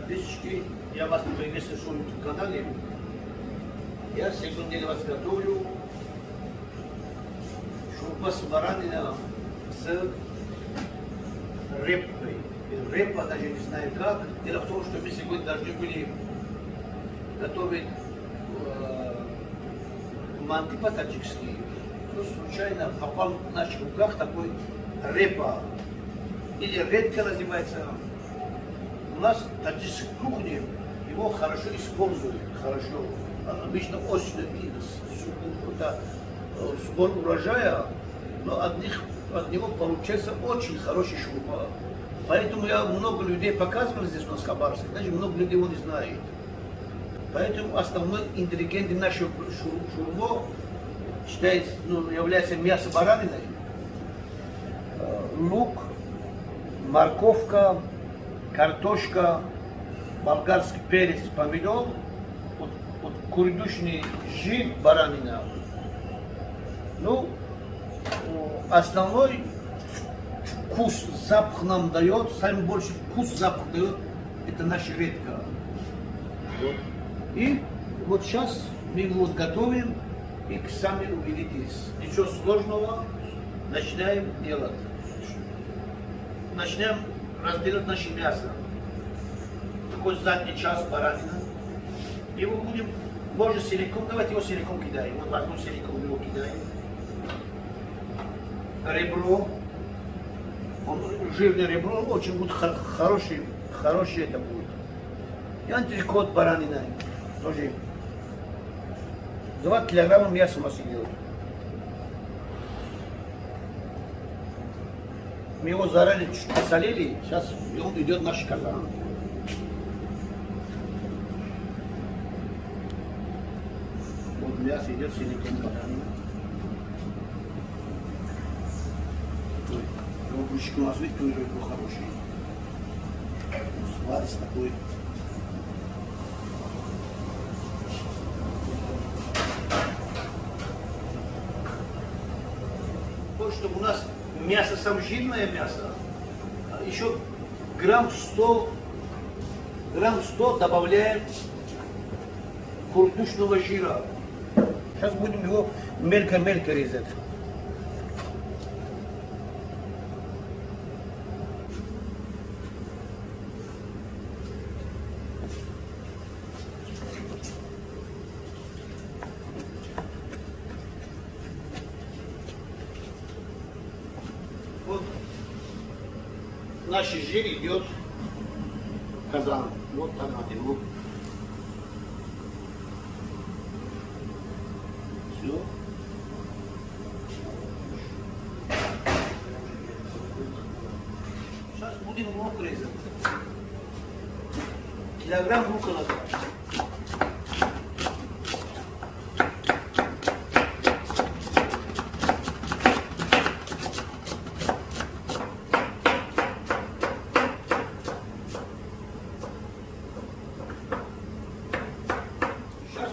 подписчики, я вас приветствую на YouTube канале. Я сегодня для вас готовлю шурпа с бараниной с репкой. Репа, даже не знаю как. Дело в том, что мы сегодня должны были готовить манты по-таджикски. Но случайно попал в наших руках такой репа. Или редька называется. У нас в таджикской кухне его хорошо используют. Хорошо. Обычно осенью это сбор урожая, но от него получается очень хороший шурпа. Поэтому я много людей показывал здесь у нас в Хабаровске, даже много людей его не знает. Поэтому основной ингредиент нашего шурпа считается, является мясо бараниной, лук, морковка, картошка, болгарский перец, помидор, курдючный жир, баранина. Ну, основной вкус, запах нам дает, самый большой вкус, запах дает, это наша редька. Вот. И вот сейчас мы его готовим, и сами увидите, ничего сложного, начинаем делать. Начнем разделать наше мясо. Такой задний час баранина. Его будем, можно целиком, давайте его целиком кидаем. Вот возьмем целиком, его кидаем. Ребро. Жирное ребро, очень будет хороший это будет. И антрикот баранина. Тоже 2 килограмма мяса у нас идет. Мы его заранее чуть посолили, сейчас он идет в наш казан. Вот мясо идет целиком баранина. Лучик у нас, видите, уже хороший. Сладость такой. Вот, чтобы у нас мясо, сам жирное мясо, еще грамм 100 добавляем курдючного жира. Сейчас будем его мелько-мелько резать. Вот наш жир идет в казан. Вот так вот его. Все. Сейчас будем лук резать. Килограмм лука надо.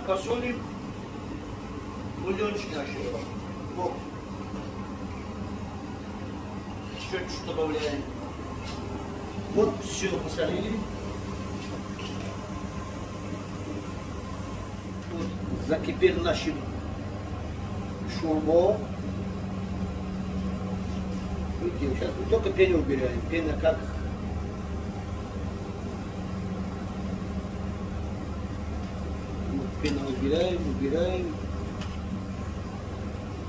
Посолим бульончик нашего. Вот. Еще чуть добавляем. Вот все посолили. Вот закипел наш шурпа. Видите, сейчас мы только пену убираем. Пена как пену убираем.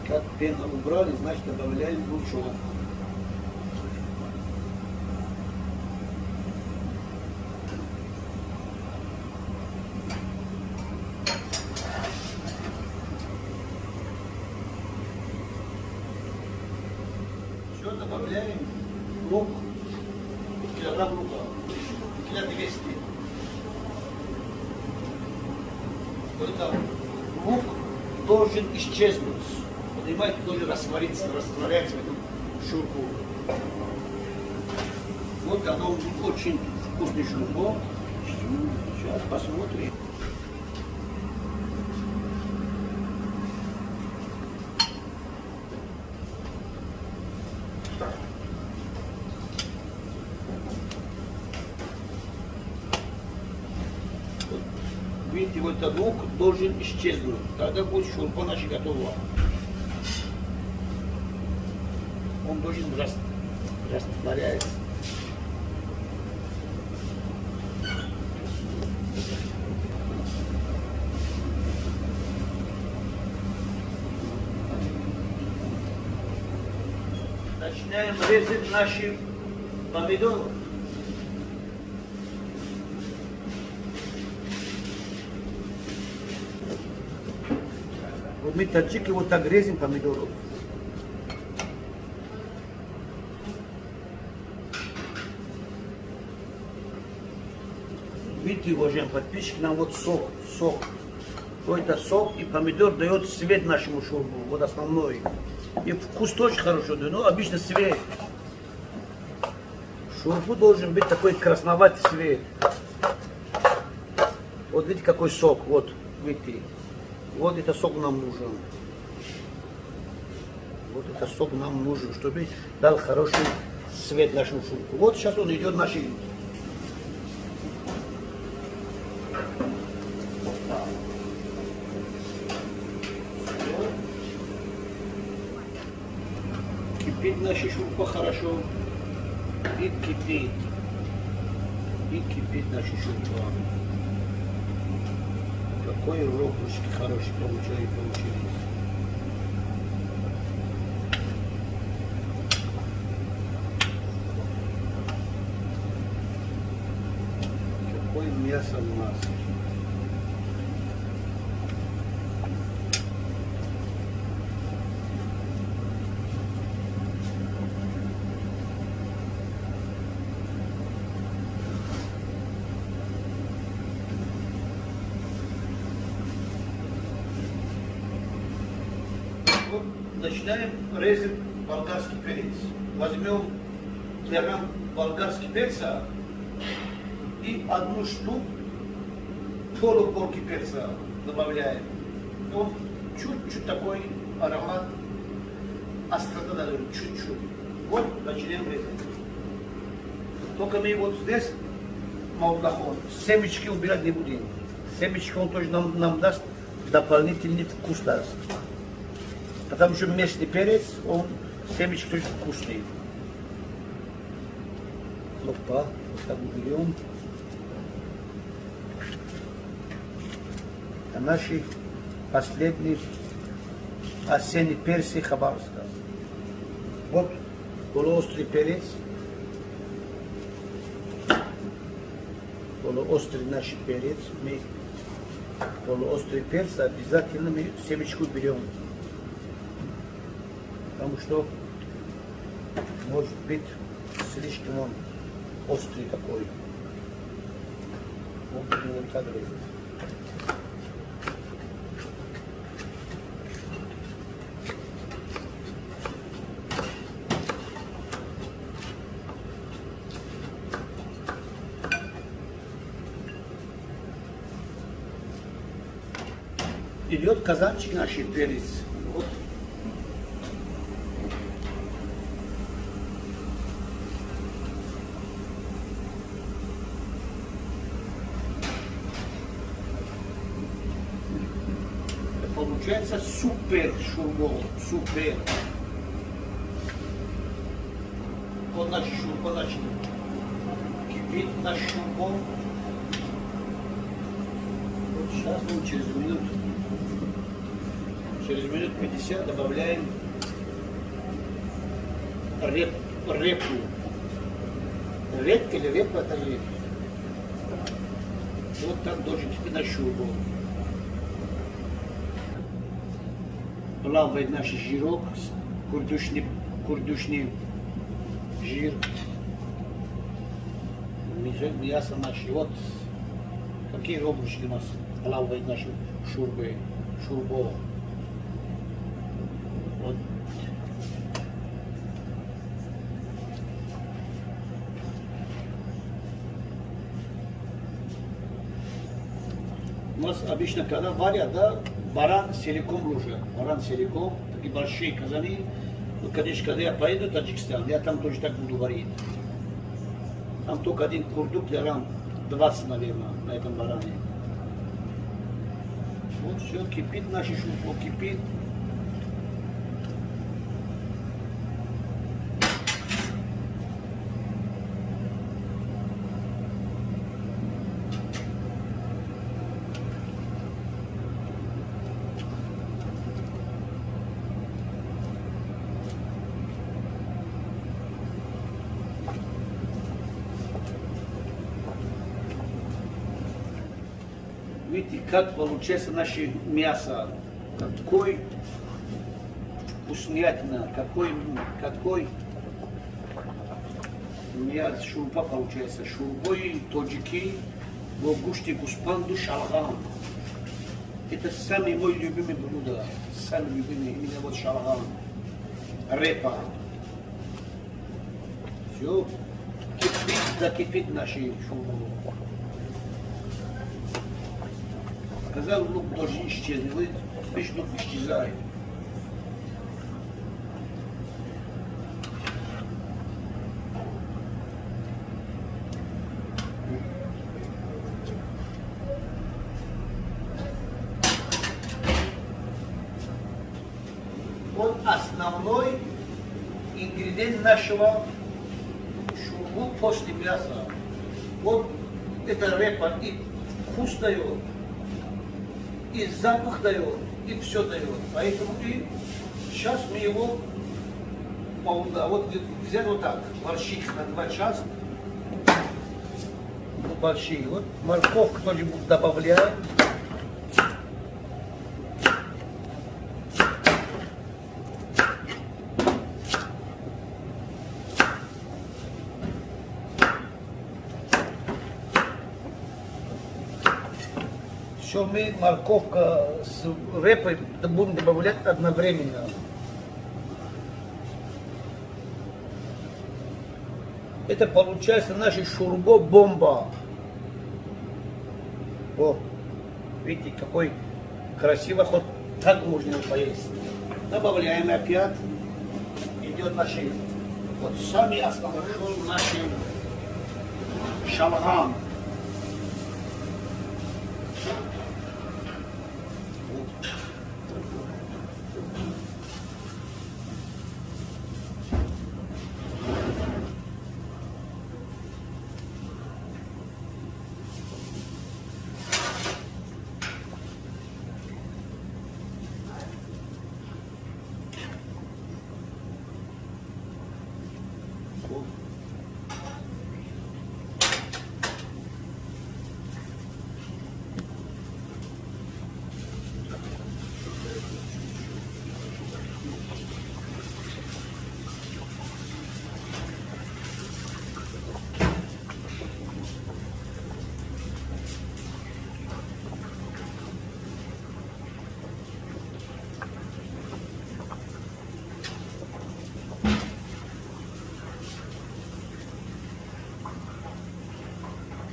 Как пену убрали, значит добавляем лучок. Все, добавляем лук, килограмм лука, килограмм 200. Это лук должен исчезнуть, понимаете, должен раствориться в этом шурпу. Вот оно очень вкусный шурпа. Сейчас посмотрим. видите, вот этот лук должен исчезнуть. Тогда будет шурпа наша готова. Он должен растворяться. Начинаем резать наши помидоры. Вот мы таджики вот так резим помидоры. Видите, уважаемые подписчики, нам вот сок. Вот это сок, и помидор дает цвет нашему шурбу, вот основной. И вкус тоже хороший, но обычно цвет. Шурбу должен быть такой красноватый цвет. Вот видите, какой сок, вот, видите. Вот это сок нам нужен. Вот это сок нам нужен, чтобы дал хороший цвет нашему шурбу. Вот сейчас он идет нашей. Кипит наша шурпа хорошо. И кипит. И кипит наша шурпа. Какой ребрышки хороший получились. Какое мясо у нас. Начинаем резать болгарский перец. Возьмем килограмм болгарский перца и одну штуку полуборки перца добавляем. И он чуть-чуть такой аромат острота дает, чуть-чуть. Вот начинаем резать. Только мы вот здесь молдохон, семечки убирать не будем. Семечки он тоже нам даст дополнительный вкус даст. Потому что местный перец, он семечки тоже вкусный. Опа, вот так уберем. А наши последние осенние перцы Хабаровска. Вот полуострый перец. Полуострый наш перец. Мы полуострый перец обязательно мы семечку берем. Потому что может быть слишком он острый такой. Вот будем вот так резать. Идет казанчик наш перец. Вот. Получается супер шурба, супер. Вот наш шурба начал. Кипит наш шурба. Вот сейчас мы через минуту. Через минут 50 добавляем репу. Редька или репа это репа. Вот так должен кипеть наш шурба. Плавает наш жирок, курдючный жир. Мясо наше. Вот какие ребрышки у нас плавает наши шурбо. Вот. У нас обычно, когда варят, да, баран целиком уже. Баран целиком, такие большие казаны. Ну, конечно, когда я поеду в Таджикистан, я там тоже так буду варить. Там только один курдук, килограмм 20, наверное, на этом баране. Вот все, кипит наше шурпо, кипит. Видите, как получается наше мясо. Какой вкуснятина, какой мясо, шурпа получается. Шурпой, тоджики, гушти, гуспанду, шалгам. Это самый мой любимый блюдо. Самый любимый, именно вот шалгам. Репа. Все. Кипит, да кипит наши шурпы. Сказал, ну, должен исчезнуть, вечно исчезает. Вот основной ингредиент нашего шурбу после мяса. Вот это репа и вкус дает. И запах дает, и все дает. Поэтому и сейчас мы его вот взять вот так, борщик на 2 часа. Большие. Вот морковку тоже добавляем. Все мы морковка с репой будем добавлять одновременно. Это получается наша шурбо-бомба. О, видите, какой красиво, хоть так можно его поесть. Добавляем опять. Идет наши, вот сами основной наши шалгам.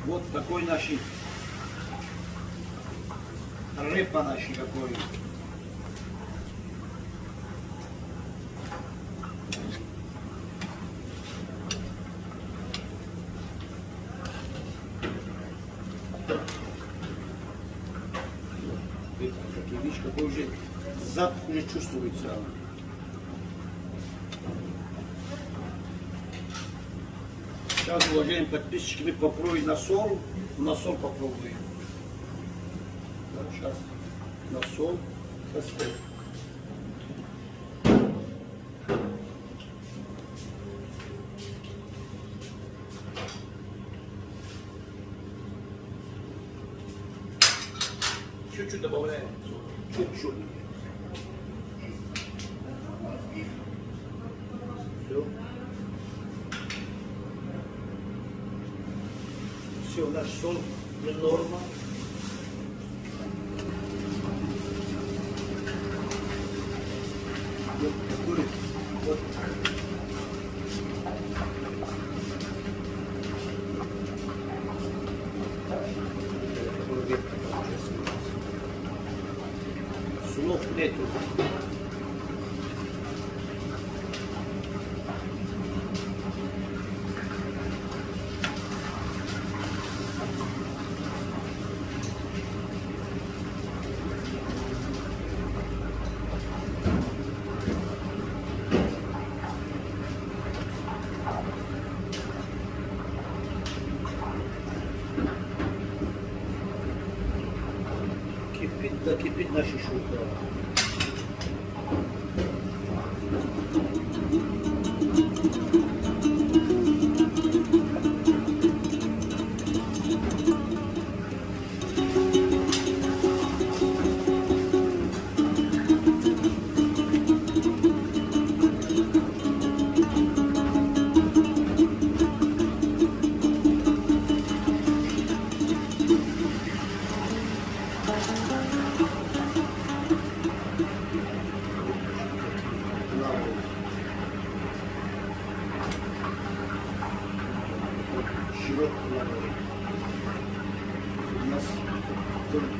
Вот такой наш репа наши какой. Видишь, какой уже запах уже чувствуется. Сейчас, уважаемые подписчики, мы попробуем на соль попробуем. Вот сейчас на соль. Чуть-чуть добавляем. Чуть-чуть. Все, наш соль не норма. Вот. Слов нету.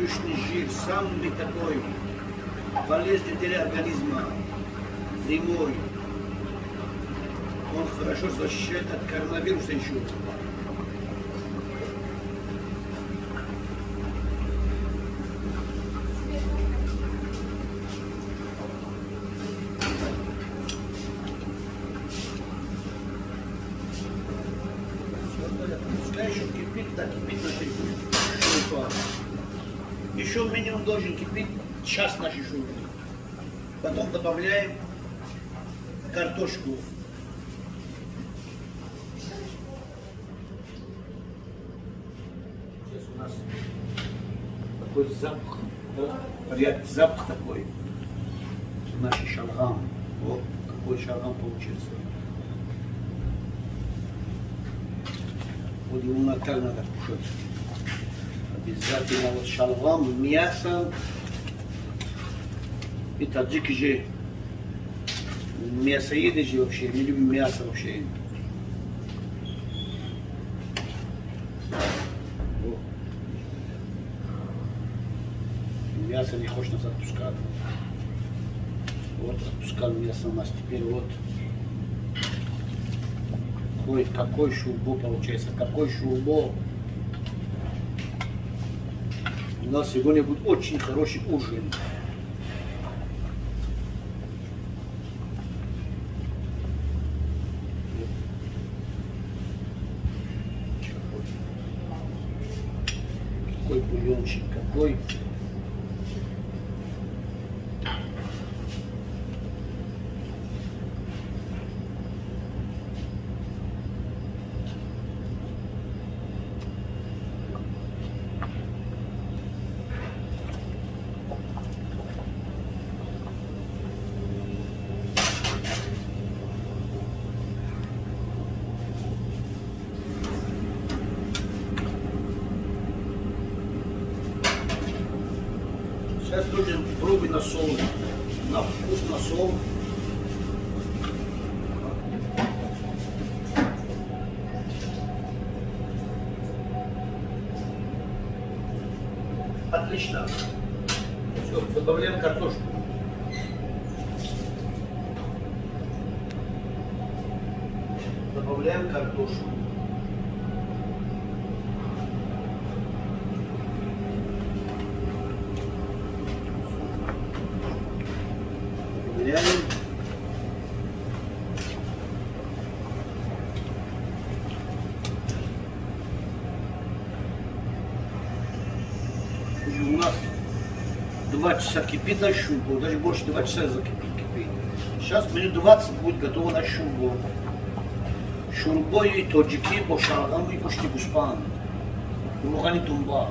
курдючный жир, самый такой полезный для организма зимой. Он хорошо защищает от коронавируса еще. Пускай еще кипит, да, кипит нашей шурпа. Еще минимум должен кипеть час нашей шурпы. Потом добавляем картошку. Сейчас у нас такой запах, приятный запах такой. Наш шалгам. Вот какой шалгам получился. Вот его так надо кушать. Обязательно вот шалгам, мясо. И таджики же мясоеды же вообще, не любим мясо вообще. Мясо не хочешь нас отпускать. Вот отпускал мясо у нас. Теперь вот какой шурбо получается, какой шурбо. У нас сегодня будет очень хороший ужин. Какой бульончик, какой. Сейчас тоже пробуй на сол, на вкус на сол. Отлично. Все, добавляем картошку. Добавляем картошку. Добавляем. У нас 2 часа кипит на шурбу, даже больше 2 часа закипит. Сейчас минут 20 будет готово на шурбу. Шурбо и тоджики, по шалгам и почти гуспан. Урухани тумба.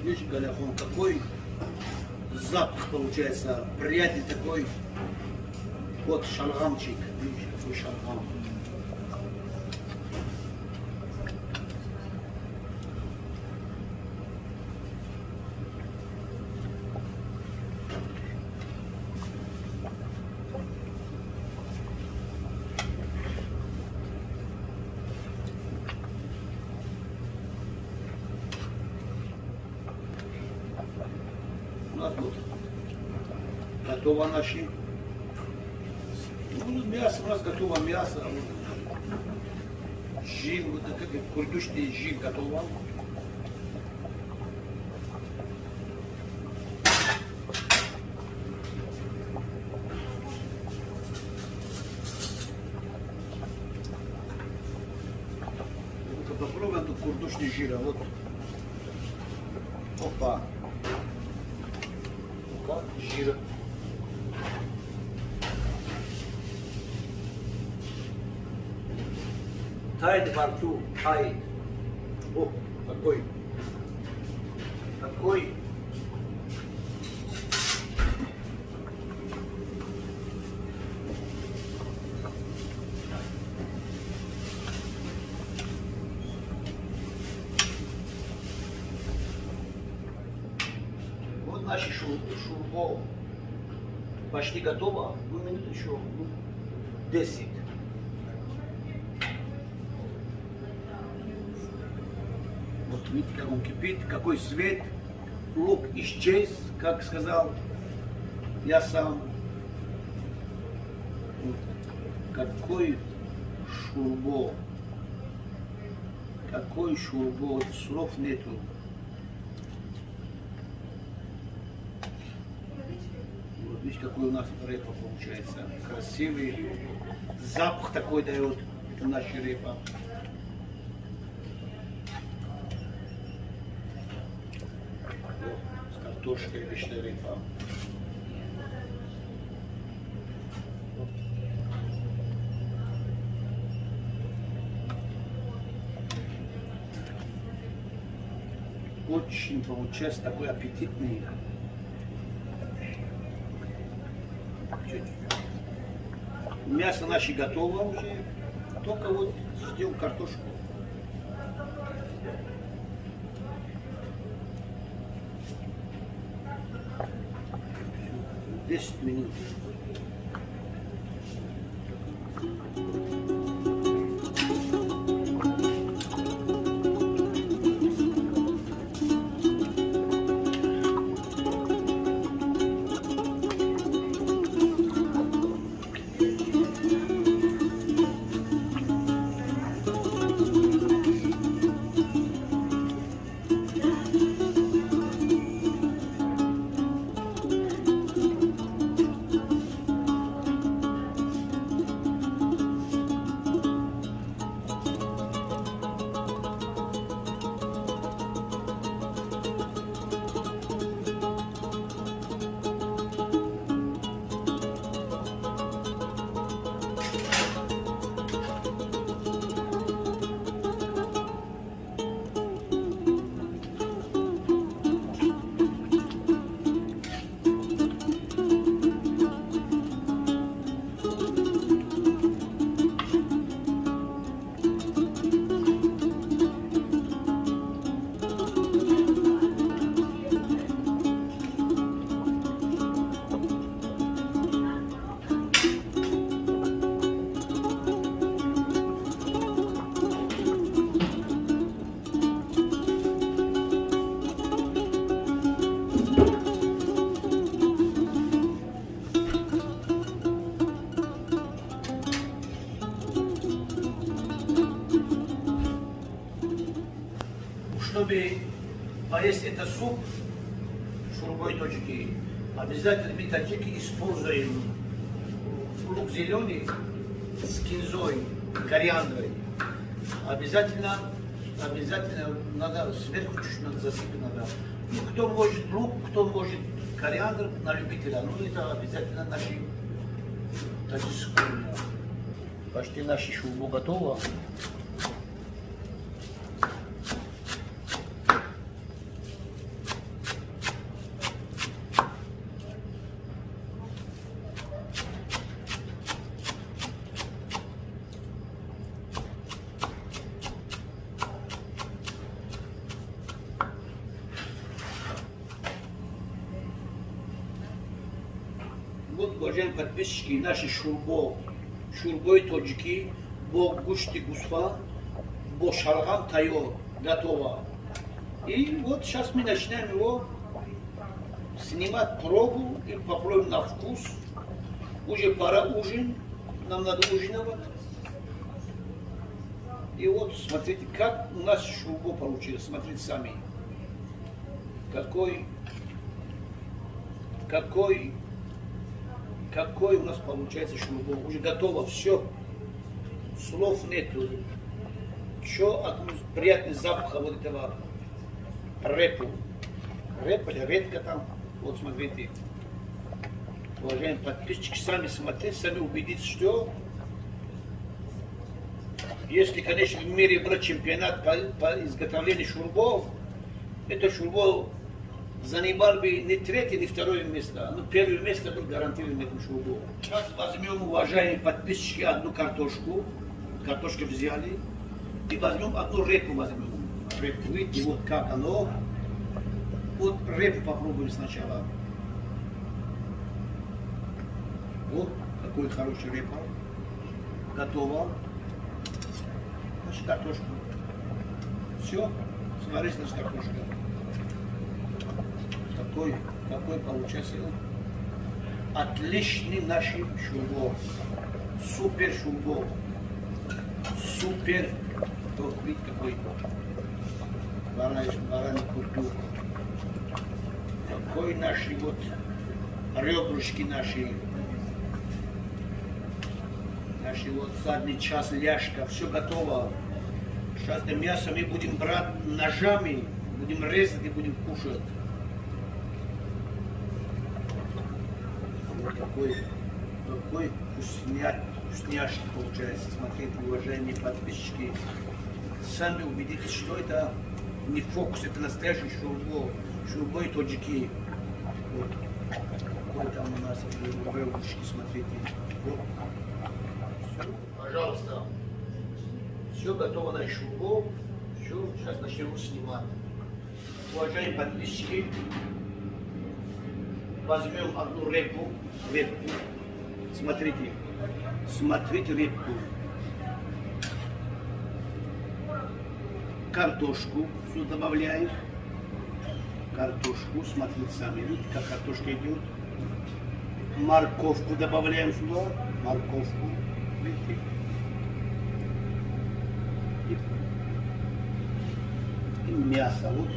Видишь, Галяхон, какой запах получается, приятный такой. Вот шалгамчик, видишь, какой шалгам. У нас вот готово наши. Ну, мясо у нас готово, мясо. Жир, вот как курдючный жир готово. Попробуем тут курдючный жир, вот. Опа. тает во рту, тает. О, какой. Какой. Вот наши шурбо почти готово. Ну, минут еще, 10. Вот видите, как он кипит, какой свет. Лук исчез, как сказал я сам. Вот. Какой шурбо. Какой шурбо. Слов нету. Вот видите, какой у нас репа получается. Красивый. Запах такой дает наша репа. Картошка и вечная репа. Очень получается такой аппетитный. Мясо наше готово уже. Только вот ждем картошку. 10 минут. Чтобы поесть этот суп шурбой точки, обязательно мы таджики используем лук зеленый с кинзой, кориандрой. Обязательно надо сверху чуть-чуть надо засыпать надо. Ну, кто может лук, кто может кориандр на любителя. Ну это обязательно наши таджикские. Почти наша шурба готова. Вот, уважаемые подписчики, наши шурбой точки, бо гушти гусфа, бо шалгам тайо готово. И вот сейчас мы начинаем его снимать пробу и попробуем на вкус. Уже пора ужин, нам надо ужинать. И вот смотрите, как у нас шурбо получилось, смотрите сами. Какой у нас получается шурбо. Уже готово все. Слов нету. Еще приятный запах вот этого репу. Репа или редька там. Вот смотрите. Уважаемые подписчики, сами смотрите, сами убедитесь, что Если, конечно, в мире брать чемпионат по изготовлению шурбов, это шурбов занимал бы не третье, не второе место, но первое место был гарантирован этим шурбом. Сейчас возьмем, уважаемые подписчики, одну картошку, картошку взяли, и возьмем одну репу возьмем. Репу, видите, вот как оно. Вот репу попробуем сначала. Вот какой хороший репа. Готово. Значит, картошку. Все, сварилась наша картошка. Какой получается отличный наш шурбов. Супер шурбов. Супер. Вот видите какой бараний куртук. Какой наши вот ребрышки наши. Наши вот задний час ляжка. Все готово. Сейчас это мясо мы будем брать ножами. Будем резать и будем кушать. Какой вкусняшки получается. Смотрите, уважаемые подписчики. Сами убедитесь, что это не фокус, это настоящий шурбо. Шурбо и тоджики. Вот. Какой там у нас ребрышки, смотрите. Вот. Все, пожалуйста. Все готово на шурбо. Все, сейчас начнем снимать. Уважаемые подписчики. Возьмем одну репу. Смотрите репку. Картошку сюда добавляем. Картошку, смотрите сами, видите, как картошка идет. Морковку добавляем сюда. Морковку, видите. И мясо, вот.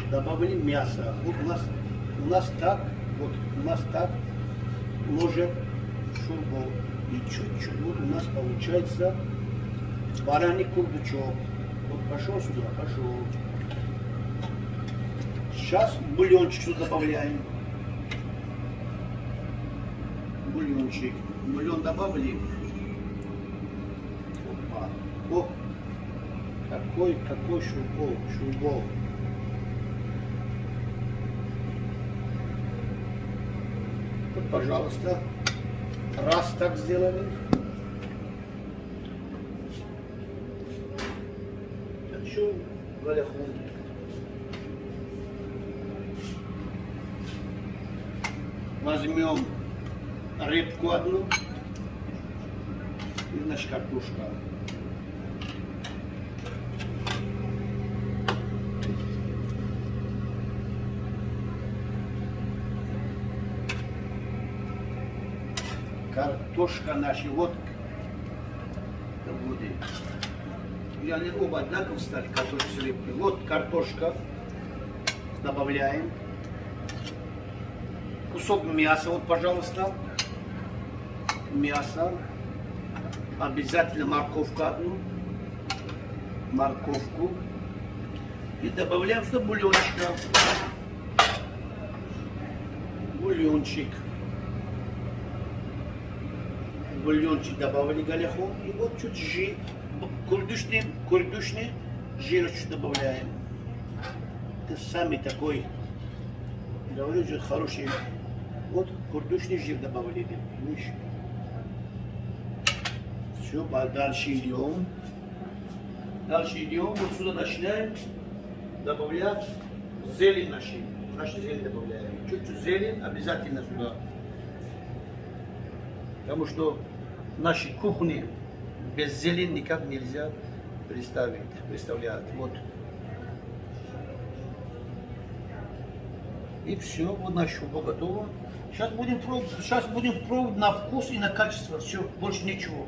Добавили мясо. Вот у нас так ложек шурбов. И чуть-чуть вот у нас получается бараний курдучок. Вот пошел сюда, пошел. Сейчас бульончик сюда добавляем. Бульончик. Бульон добавили. Опа. О, какой шурбов. Вот, пожалуйста, раз так сделали. Еще галяхун. Возьмем рыбку одну и наша картошка. Картошка наша, вот и они оба одинаково стали, картошка с рыбкой. Вот картошка, добавляем. Кусок мяса, вот, пожалуйста. Мясо. Обязательно морковку одну. Морковку. И добавляем сюда бульончика. Бульончик. Бульончик добавили галяху. И вот чуть жир. Курдючный жир чуть добавляем. Это самый такой, говорю же, хороший. Вот курдючный жир добавили. Все, дальше идем. Вот сюда начинаем добавлять зелень нашу зелень добавляем. Чуть-чуть зелень обязательно сюда. Потому что в нашей кухне без зелени никак нельзя представлять. Вот. И все, вот наш шурба готова. Сейчас будем пробовать на вкус и на качество. Все, больше ничего.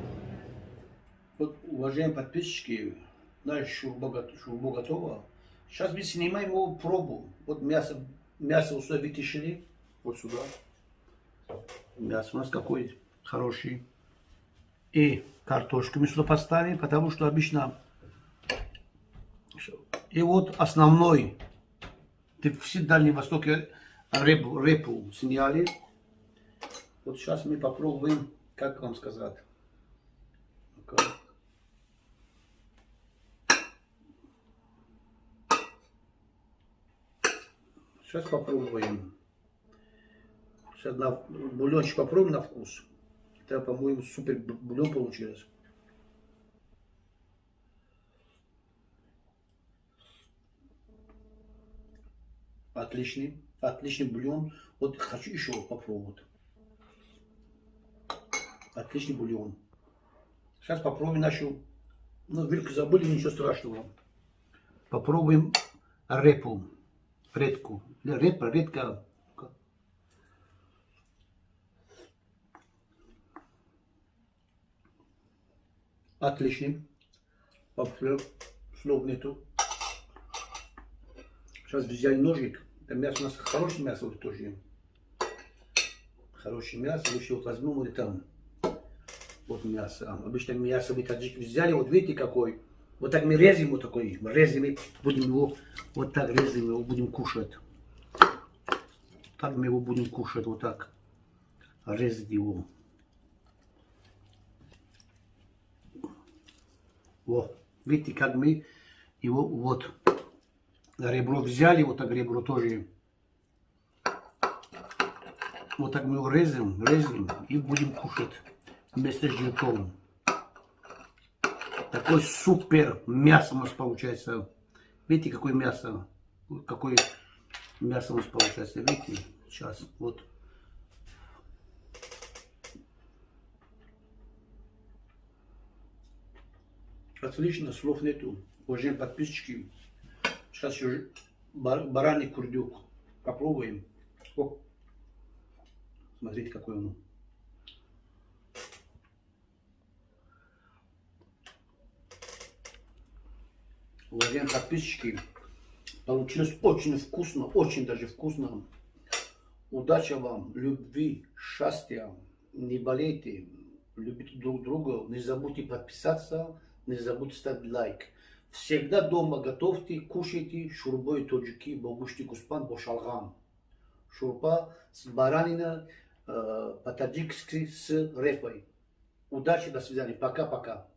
Вот, уважаемые подписчики, наш шурба готова. Сейчас мы снимаем его пробу. Вот мясо уже вытащили. Вот сюда. Мясо у нас какой хороший. И картошку мы сюда поставим, потому что обычно... И вот основной. Все Дальний Востоке репу сняли. Вот сейчас мы попробуем, как вам сказать. Сейчас попробуем. Сейчас бульончик попробуем на вкус. Это, по-моему, супер бульон получился. Отличный, отличный бульон. Вот хочу еще попробовать. Отличный бульон. Сейчас попробуем нашу. Ну, вилку забыли, ничего страшного. Попробуем репу. Редку. Редка. Отличный. Вообще слов нету. Сейчас взяли ножик. Это мясо у нас хорошее мясо вот тоже. Хорошее мясо. Лучше вот возьмем вот там. Вот мясо. Обычно мясо мы таджики взяли. Вот видите какой. Вот так мы резаем вот такой. Резаем. Будем его вот так резаем. Его будем кушать. Так мы его будем кушать. Вот так. Резать его. Вот. Видите, как мы его вот ребро взяли, вот так ребро тоже. Вот так мы его резаем и будем кушать вместе с желтком. Такой супер мясо у нас получается. Видите, какое мясо? Какое мясо у нас получается. Видите? Сейчас, вот. Отлично, слов нету. Уважаемые подписчики. Сейчас еще бараний курдюк. Попробуем. О. Смотрите, какой он. Уважаемые подписчики. Получилось очень вкусно. Очень даже вкусно. Удачи вам, любви, счастья. Не болейте. Любите друг друга. Не забудьте подписаться. Не забудьте ставить лайк. Всегда дома готовьте, кушайте шурбой тоджики, богушти куспан бошалгам. Шурпа с баранина по-таджикски с репой. Удачи, до свидания. Пока-пока.